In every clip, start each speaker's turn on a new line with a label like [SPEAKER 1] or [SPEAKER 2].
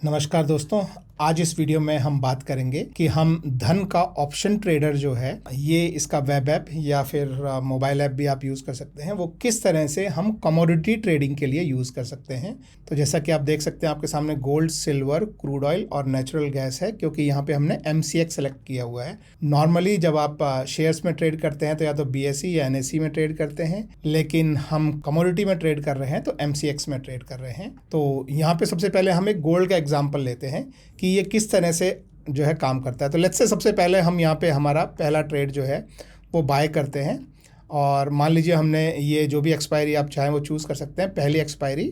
[SPEAKER 1] नमस्कार दोस्तों, आज इस वीडियो में हम बात करेंगे कि हम धन का ऑप्शन ट्रेडर जो है ये इसका वेब ऐप या फिर मोबाइल ऐप भी आप यूज़ कर सकते हैं, वो किस तरह से हम कमोडिटी ट्रेडिंग के लिए यूज़ कर सकते हैं। तो जैसा कि आप देख सकते हैं आपके सामने गोल्ड, सिल्वर, क्रूड ऑयल और नेचुरल गैस है, क्योंकि यहाँ पे हमने MCX सेलेक्ट किया हुआ है। नॉर्मली जब आप शेयर्स में ट्रेड करते हैं तो या तो BSE या NSE में ट्रेड करते हैं, लेकिन हम कमोडिटी में ट्रेड कर रहे हैं तो MCX में ट्रेड कर रहे हैं। तो यहाँ पे सबसे पहले हम एक गोल्ड का एग्जाम्पल लेते हैं कि ये किस तरह से जो है काम करता है। तो लेट्स से सबसे पहले हम यहाँ पे हमारा पहला ट्रेड जो है वो बाय करते हैं, और मान लीजिए हमने ये जो भी एक्सपायरी आप चाहें वो चूज़ कर सकते हैं, पहली एक्सपायरी,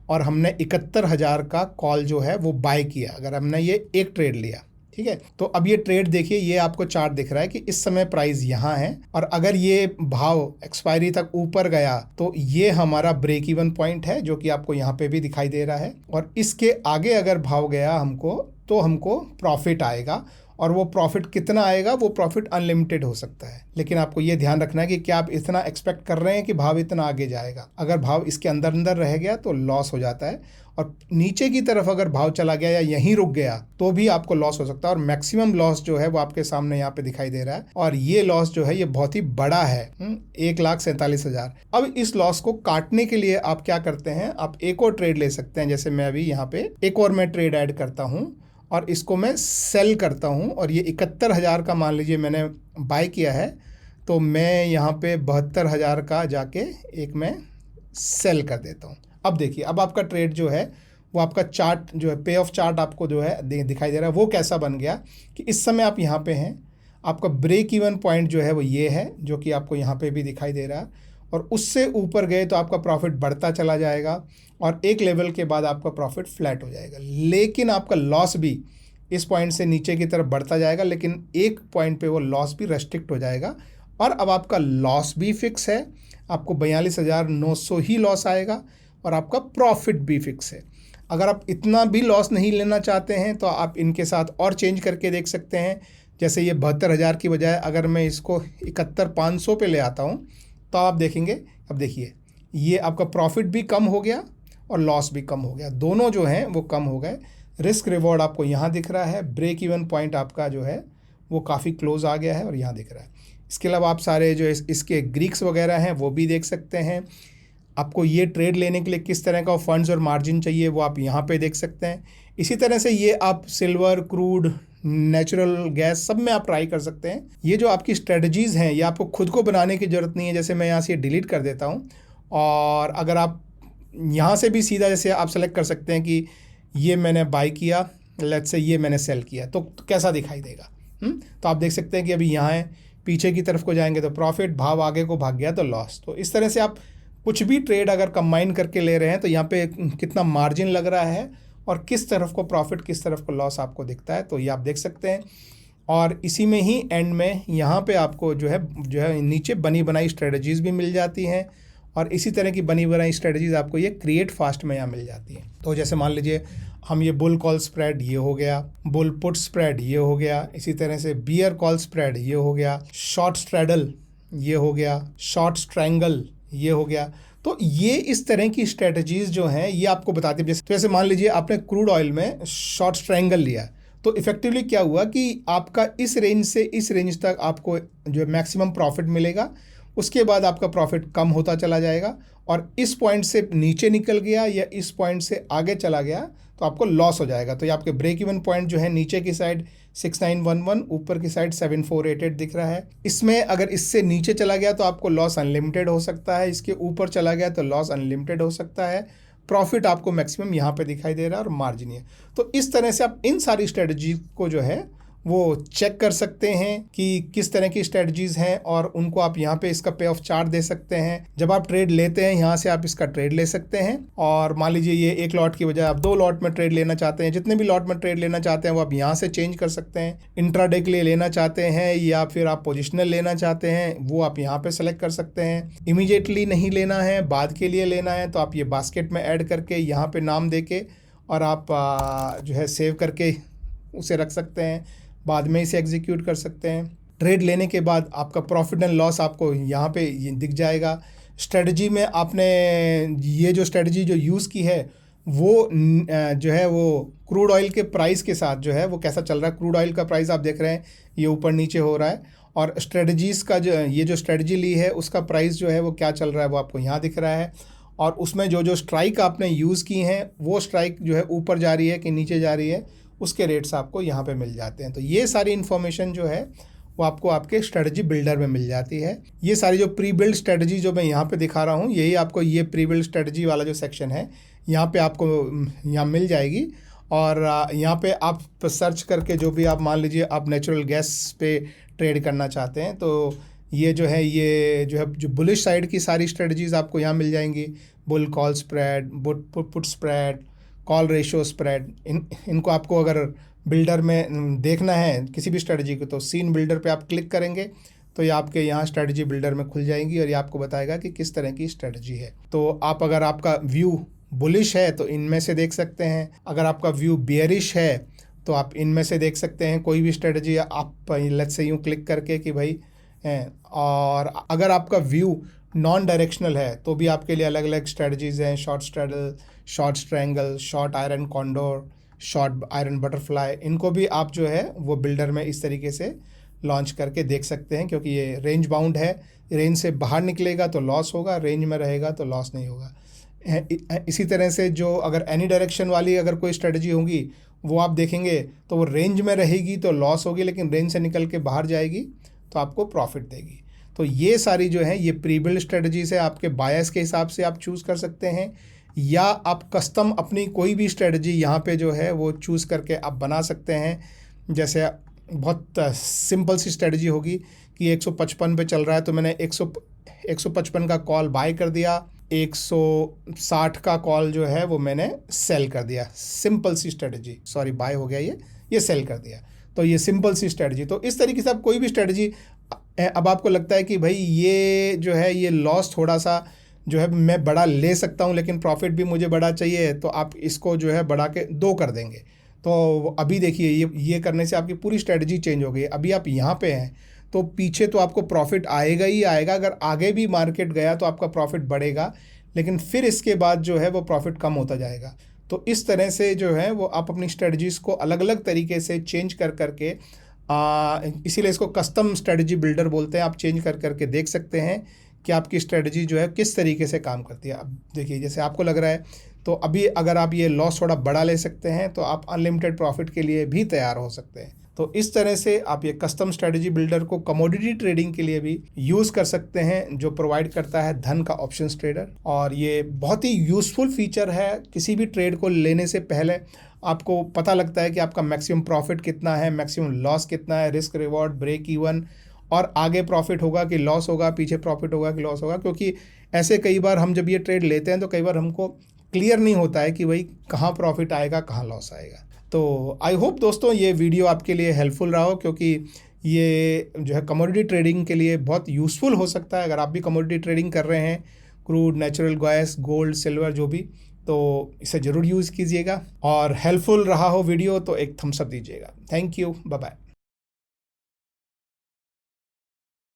[SPEAKER 1] और हमने 71,000 का कॉल जो है वो बाय किया। अगर हमने ये एक ट्रेड लिया, ठीक है, तो अब ये ट्रेड देखिए, ये आपको चार्ट दिख रहा है कि इस समय प्राइस यहाँ है, और अगर ये भाव एक्सपायरी तक ऊपर गया तो ये हमारा ब्रेक इवन पॉइंट है, जो कि आपको यहाँ पे भी दिखाई दे रहा है। और इसके आगे अगर भाव गया तो हमको प्रॉफिट आएगा, और वो प्रॉफिट कितना आएगा, वो प्रॉफिट अनलिमिटेड हो सकता है। लेकिन आपको ये ध्यान रखना है कि क्या आप इतना एक्सपेक्ट कर रहे हैं कि भाव इतना आगे जाएगा। अगर भाव इसके अंदर अंदर रह गया तो लॉस हो जाता है, और नीचे की तरफ अगर भाव चला गया या यहीं रुक गया तो भी आपको लॉस हो सकता है। और मैक्सिमम लॉस जो है वो आपके सामने यहाँ पे दिखाई दे रहा है, और ये लॉस जो है ये बहुत ही बड़ा है, 1,47,000। अब इस लॉस को काटने के लिए आप क्या करते हैं, आप एक और ट्रेड ले सकते हैं। जैसे मैं अभी यहाँ पे एक और मैं ट्रेड ऐड करता हूँ और इसको मैं सेल करता हूँ, और ये 71,000 का मान लीजिए मैंने बाय किया है, तो मैं यहाँ पे 72,000 का जाके एक मैं सेल कर देता हूँ। अब देखिए, अब आपका ट्रेड जो है वो आपका चार्ट जो है, पे ऑफ चार्ट आपको जो है दिखाई दे रहा है, वो कैसा बन गया कि इस समय आप यहाँ पे हैं, आपका ब्रेक इवन पॉइंट जो है वो ये है, जो कि आपको यहाँ पे भी दिखाई दे रहा है, और उससे ऊपर गए तो आपका प्रॉफिट बढ़ता चला जाएगा, और एक लेवल के बाद आपका प्रॉफिट फ्लैट हो जाएगा। लेकिन आपका लॉस भी इस पॉइंट से नीचे की तरफ बढ़ता जाएगा, लेकिन एक पॉइंट पे वो लॉस भी रेस्ट्रिक्ट हो जाएगा, और अब आपका लॉस भी फिक्स है, आपको 42,900 ही लॉस आएगा, और आपका प्रॉफिट भी फिक्स है। अगर आप इतना भी लॉस नहीं लेना चाहते हैं तो आप इनके साथ और चेंज करके देख सकते हैं। जैसे ये 72,000 की बजाय अगर मैं इसको 71,500 पे ले आता हूँ तो आप देखेंगे, अब देखिए ये आपका प्रॉफिट भी कम हो गया और लॉस भी कम हो गया, दोनों जो हैं वो कम हो गए। रिस्क रिवॉर्ड आपको यहाँ दिख रहा है, ब्रेक इवन पॉइंट आपका जो है वो काफ़ी क्लोज आ गया है और यहाँ दिख रहा है। इसके अलावा आप सारे जो इसके ग्रीक्स वगैरह हैं वो भी देख सकते हैं। आपको ये ट्रेड लेने के लिए किस तरह का फंड्स और मार्जिन चाहिए वो आप यहाँ पे देख सकते हैं। इसी तरह से ये आप सिल्वर, क्रूड, नेचुरल गैस सब में आप ट्राई कर सकते हैं। ये जो आपकी स्ट्रेटजीज़ हैं ये आपको खुद को बनाने की ज़रूरत नहीं है। जैसे मैं यहाँ से डिलीट कर देता हूँ, और अगर आप यहाँ से भी सीधा जैसे आप सेलेक्ट कर सकते हैं कि ये मैंने बाय किया, लेट्स से ये मैंने सेल किया, तो कैसा दिखाई देगा। तो आप देख सकते हैं कि अभी यहाँ है, पीछे की तरफ को जाएंगे तो प्रॉफिट, भाव आगे को भाग गया तो लॉस। तो इस तरह से आप कुछ भी ट्रेड अगर कंबाइन करके ले रहे हैं तो यहाँ पे कितना मार्जिन लग रहा है और किस तरफ को प्रॉफिट किस तरफ को लॉस आपको दिखता है, तो ये आप देख सकते हैं। और इसी में ही एंड में यहाँ पे आपको जो है नीचे बनी बनाई स्ट्रेटजीज़ भी मिल जाती हैं, और इसी तरह की बनी बनाई स्ट्रेटजीज़ आपको ये क्रिएट फास्ट में यहाँ मिल जाती हैं। तो जैसे मान लीजिए हम ये बुल कॉल स्प्रेड ये हो गया, बुल पुट स्प्रेड ये हो गया, इसी तरह से बियर कॉल स्प्रेड ये हो गया, शॉर्ट स्ट्रेडल ये हो गया, शॉर्ट स्ट्रैंगल ये हो गया। तो ये इस तरह की स्ट्रेटजीज जो हैं ये आपको बताती है। जैसे मान लीजिए आपने क्रूड ऑयल में शॉर्ट स्ट्रैंगल लिया, तो इफेक्टिवली क्या हुआ कि आपका इस रेंज से इस रेंज तक आपको जो मैक्सिमम प्रॉफिट मिलेगा, उसके बाद आपका प्रॉफिट कम होता चला जाएगा, और इस पॉइंट से नीचे निकल गया या इस पॉइंट से आगे चला गया तो आपको लॉस हो जाएगा। तो ये आपके ब्रेक इवन पॉइंट जो है नीचे की साइड 6911, ऊपर की साइड 7488 दिख रहा है। इसमें अगर इससे नीचे चला गया तो आपको लॉस अनलिमिटेड हो सकता है, इसके ऊपर चला गया तो लॉस अनलिमिटेड हो सकता है, प्रॉफिट आपको मैक्सिमम यहाँ पे दिखाई दे रहा है और मार्जिन है। तो इस तरह से आप इन सारी स्ट्रेटजी को जो है वो चेक कर सकते हैं कि किस तरह की स्ट्रेटजीज़ हैं, और उनको आप यहाँ पे इसका पे ऑफ चार्ट दे सकते हैं। जब आप ट्रेड लेते हैं यहाँ से आप इसका ट्रेड ले सकते हैं, और मान लीजिए ये एक लॉट की बजाय आप 2 लॉट में ट्रेड लेना चाहते हैं, जितने भी लॉट में ट्रेड लेना चाहते हैं वो आप यहाँ से चेंज कर सकते हैं। इंट्राडे के लिए लेना चाहते हैं या फिर आप पोजिशनल लेना चाहते हैं वो आप यहाँ पे सेलेक्ट कर सकते हैं। इमीडिएटली नहीं लेना है, बाद के लिए लेना है, तो आप ये बास्केट में ऐड करके यहाँ पे नाम दे के और आप जो है सेव करके उसे रख सकते हैं, बाद में इसे एग्जीक्यूट कर सकते हैं। ट्रेड लेने के बाद आपका प्रॉफिट एंड लॉस आपको यहाँ पे दिख जाएगा। स्ट्रेटजी में आपने ये जो स्ट्रेटजी जो यूज़ की है वो जो है वो क्रूड ऑयल के प्राइस के साथ जो है वो कैसा चल रहा है। क्रूड ऑयल का प्राइस आप देख रहे हैं ये ऊपर नीचे हो रहा है, और स्ट्रेटजीज़ का जो ये जो स्ट्रेटजी ली है उसका प्राइस जो है वो क्या चल रहा है वो आपको यहाँ दिख रहा है। और उसमें जो जो स्ट्राइक आपने यूज़ की हैं वो स्ट्राइक जो है ऊपर जा रही है कि नीचे जा रही है, उसके रेट्स आपको यहाँ पे मिल जाते हैं। तो ये सारी इन्फॉर्मेशन जो है वो आपको आपके स्ट्रेटजी बिल्डर में मिल जाती है। ये सारी जो प्री बिल्ड स्ट्रेटजी जो मैं यहाँ पे दिखा रहा हूँ, यही आपको ये प्री बिल्ड स्ट्रेटजी वाला जो सेक्शन है यहाँ पे आपको यहाँ मिल जाएगी। और यहाँ पे आप सर्च करके जो भी आप मान लीजिए आप नेचुरल गैस पे ट्रेड करना चाहते हैं, तो ये जो है जो बुलिश साइड की सारी स्ट्रेटजीज़ आपको यहाँ मिल जाएंगी। Bull call spread, put spread, call ratio spread, इनको आपको अगर बिल्डर में देखना है किसी भी स्ट्रेटजी को, तो सीन बिल्डर पे आप क्लिक करेंगे तो ये आपके यहाँ स्ट्रेटजी बिल्डर में खुल जाएंगी और ये आपको बताएगा कि किस तरह की स्ट्रेटजी है। तो आप अगर आपका व्यू बुलिश है तो इनमें से देख सकते हैं, अगर आपका व्यू बियरिश है तो आप इनमें से देख सकते हैं कोई भी स्ट्रेटजी आप लेट्स से यूँ क्लिक करके कि भाई और अगर आपका व्यू नॉन डायरेक्शनल है तो भी आपके लिए अलग अलग स्ट्रेटजीज़ हैं। Short straddle, short strangle, short iron condor, short iron butterfly, इनको भी आप जो है वो बिल्डर में इस तरीके से लॉन्च करके देख सकते हैं, क्योंकि ये रेंज बाउंड है। रेंज से बाहर निकलेगा तो लॉस होगा, रेंज में रहेगा तो लॉस नहीं होगा। इसी तरह से जो अगर एनी डायरेक्शन वाली अगर कोई स्ट्रेटजी होगी वो आप देखेंगे तो वो रेंज में रहेगी तो लॉस होगी, लेकिन रेंज से निकल के बाहर जाएगी तो आपको प्रॉफिट देगी। तो ये सारी जो है ये प्री बिल्ड स्ट्रेटजीज है, आपके बायस के हिसाब से आप चूज़ कर सकते हैं, या आप कस्टम अपनी कोई भी स्ट्रेटजी यहाँ पे जो है वो चूज़ करके आप बना सकते हैं। जैसे बहुत सिंपल सी स्ट्रेटजी होगी कि 155 पे चल रहा है तो मैंने 155 का कॉल बाय कर दिया, 160 का कॉल जो है वो मैंने सेल कर दिया। सिंपल सी स्ट्रेटजी, सॉरी बाय हो गया, ये सेल कर दिया। तो ये सिंपल सी स्ट्रेटजी। तो इस तरीके से आप कोई भी स्ट्रेटजी, अब आपको लगता है कि भाई ये जो है ये लॉस थोड़ा सा जो है मैं बड़ा ले सकता हूँ लेकिन प्रॉफिट भी मुझे बड़ा चाहिए, तो आप इसको जो है बढ़ा के 2 कर देंगे। तो अभी देखिए ये करने से आपकी पूरी स्ट्रेटजी चेंज हो गई। अभी आप यहाँ पे हैं तो पीछे तो आपको प्रॉफिट आएगा ही आएगा, अगर आगे भी मार्केट गया तो आपका प्रॉफिट बढ़ेगा, लेकिन फिर इसके बाद जो है वो प्रॉफिट कम होता जाएगा। तो इस तरह से जो है वो आप अपनी स्ट्रेटजीज़ को अलग अलग तरीके से चेंज कर करके इसीलिए इसको कस्टम स्ट्रेटजी बिल्डर बोलते हैं। आप चेंज कर करके देख सकते हैं कि आपकी स्ट्रेटजी जो है किस तरीके से काम करती है। अब देखिए जैसे आपको लग रहा है तो अभी अगर आप ये लॉस थोड़ा बड़ा ले सकते हैं तो आप अनलिमिटेड प्रॉफिट के लिए भी तैयार हो सकते हैं। तो इस तरह से आप ये कस्टम स्ट्रेटजी बिल्डर को कमोडिटी ट्रेडिंग के लिए भी यूज़ कर सकते हैं, जो प्रोवाइड करता है धन का ऑप्शंस ट्रेडर। और ये बहुत ही यूज़फुल फीचर है। किसी भी ट्रेड को लेने से पहले आपको पता लगता है कि आपका मैक्सिमम प्रॉफिट कितना है, मैक्सिमम लॉस कितना है, रिस्क रिवॉर्ड, ब्रेक इवन, और आगे प्रॉफिट होगा कि लॉस होगा, पीछे प्रॉफिट होगा कि लॉस होगा। क्योंकि ऐसे कई बार हम जब ये ट्रेड लेते हैं तो कई बार हमको क्लियर नहीं होता है कि भाई कहाँ प्रॉफिट आएगा, कहाँ लॉस आएगा। तो आई होप दोस्तों ये वीडियो आपके लिए हेल्पफुल रहा हो, क्योंकि ये जो है कमोडिटी ट्रेडिंग के लिए बहुत यूज़फुल हो सकता है। अगर आप भी कमोडिटी ट्रेडिंग कर रहे हैं, crude, natural gas, gold, silver, जो भी, तो इसे ज़रूर यूज़ कीजिएगा। और हेल्पफुल रहा हो वीडियो तो एक थम्स अप दीजिएगा। Thank you, bye bye.